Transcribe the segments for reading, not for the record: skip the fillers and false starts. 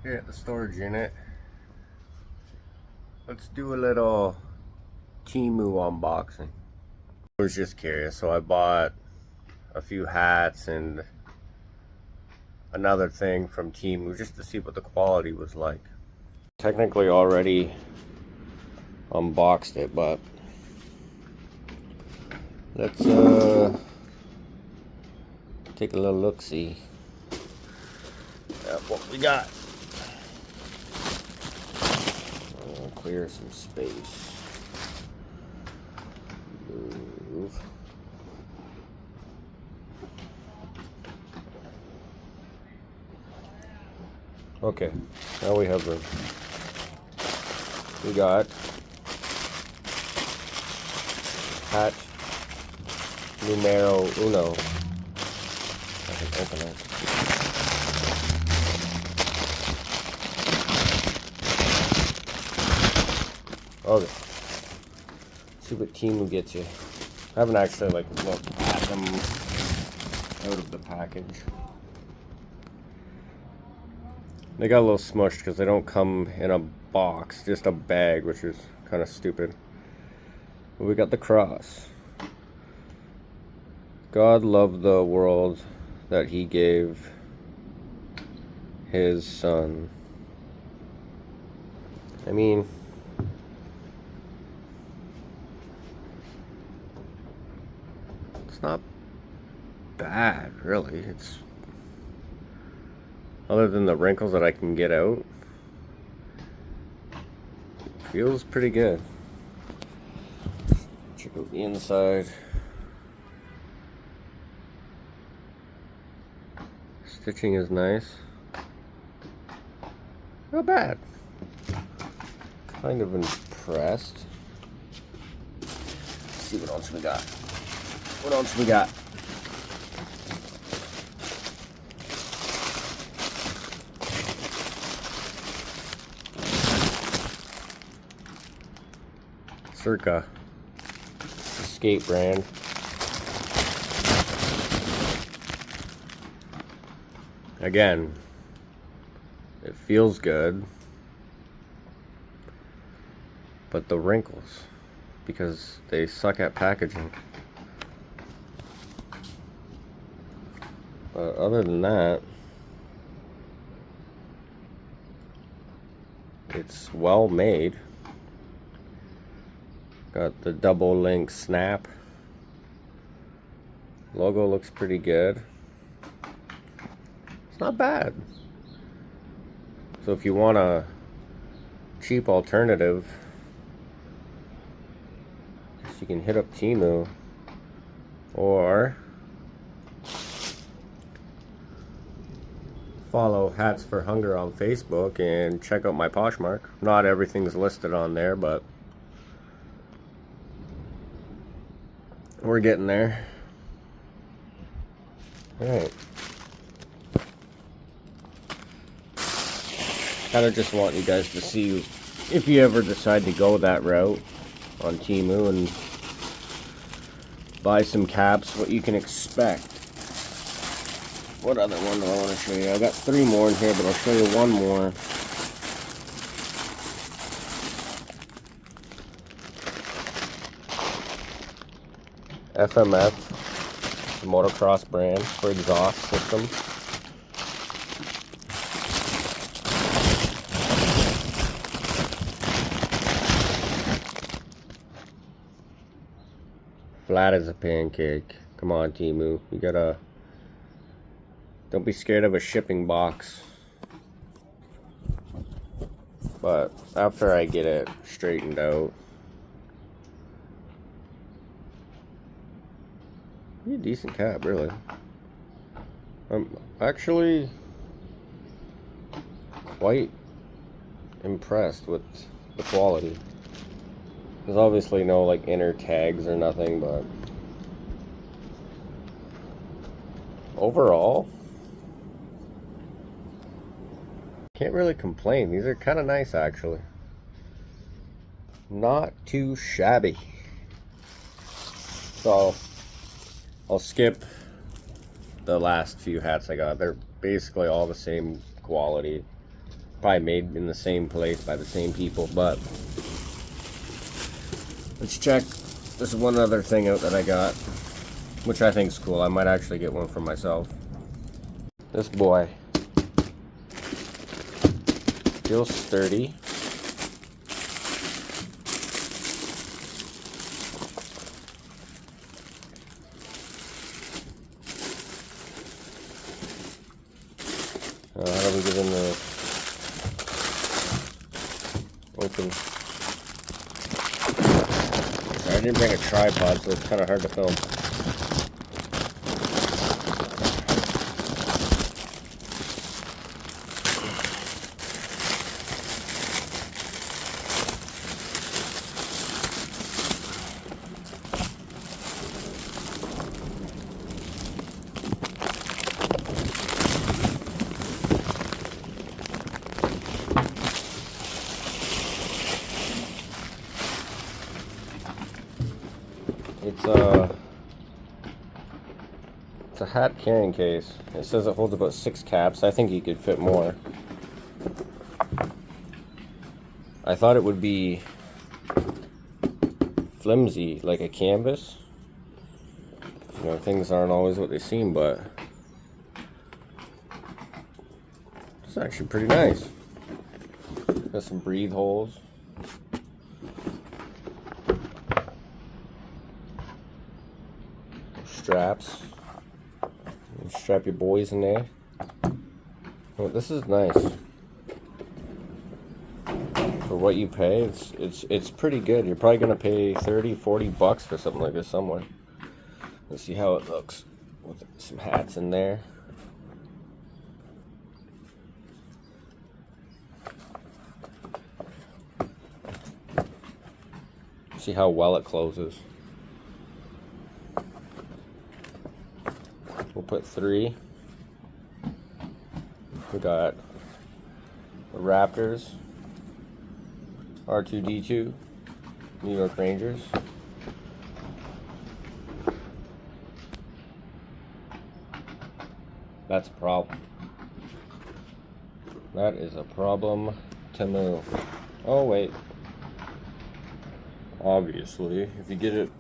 Here at the storage unit, let's do a little Temu unboxing. I was just curious, so I bought a few hats and another thing from Temu just to see what the quality was like. Technically already unboxed it, but let's take a little look-see at what we got. I'll clear some space. Move. Okay, now we have room. We got hat numero uno. I can open it. Okay. See what Temu gets you. I haven't actually looked at them out of the package. They got a little smushed because they don't come in a box, just a bag, which is kind of stupid. But we got the cross. God loved the world that he gave his son. I mean, it's not bad, really. It's other than the wrinkles that I can get out, feels pretty good. Check out the inside. Stitching is nice. Not bad. Kind of impressed. Let's see what else we got. What else we got? Circa skate brand. Again, it feels good, but the wrinkles, because they suck at packaging. But other than that, it's well made. Got the double link snap. Logo looks pretty good. It's not bad. So if you want a cheap alternative, you can hit up Temu or follow Hats for Hunger on Facebook and check out my Poshmark. Not everything's listed on there, but we're getting there. Alright. Kind of just want you guys to see if you ever decide to go that route on Temu and buy some caps, what you can expect. What other one do I want to show you? I got 3 more in here, but I'll show you one more. FMF, the motocross brand for exhaust system. Flat as a pancake. Come on, Temu. You gotta... Don't be scared of a shipping box. But after I get it straightened out, a decent cap, really. I'm actually quite impressed with the quality. There's obviously no inner tags or nothing, but overall, can't really complain. These are kind of nice, actually. Not too shabby. So I'll skip the last few hats I got. They're basically all the same quality. Probably made in the same place by the same people, but let's check this one other thing out that I got, which I think is cool. I might actually get one for myself. This boy feels sturdy. How do we get in the open? I didn't bring a tripod, so it's kind of hard to film. It's a hat carrying case. It says it holds about 6 caps. I think you could fit more. I thought it would be flimsy, like a canvas. You know, things aren't always what they seem, but it's actually pretty nice. Got some breathe holes. Straps. You strap your boys in there. Oh, this is nice. For what you pay, it's pretty good. You're probably gonna pay 30-40 bucks for something like this somewhere. Let's see how it looks with some hats in there. See how well it closes. We'll put 3. We got the Raptors, R2-D2, New York Rangers. That's a problem. That is a problem, Temu. Oh wait. Obviously, if you get it,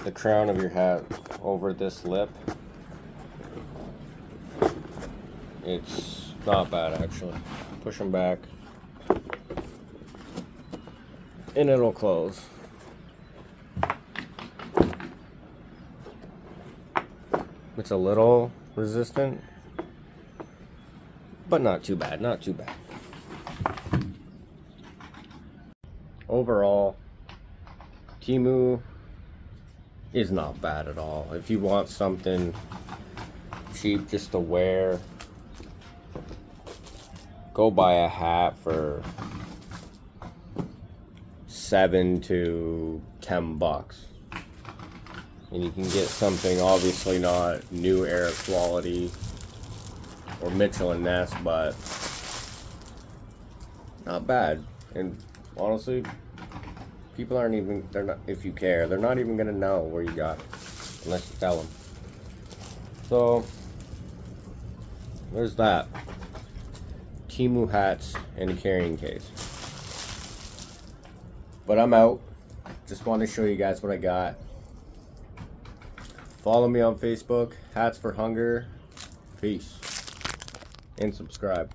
the crown of your hat over this lip, it's not bad actually. Push them back and it'll close. It's a little resistant, but not too bad, not too bad. Overall, Temu is not bad at all. If you want something cheap just to wear, go buy a hat for 7 to 10 bucks. And you can get something obviously not New Era quality or Mitchell and Ness, but not bad. And honestly, people aren't even, they're not, if you care, they're not even gonna know where you got it unless you tell them. So there's that. Temu hats and a carrying case. But I'm out. Just wanted to show you guys what I got. Follow me on Facebook, Hats for Hunger. Peace. And subscribe.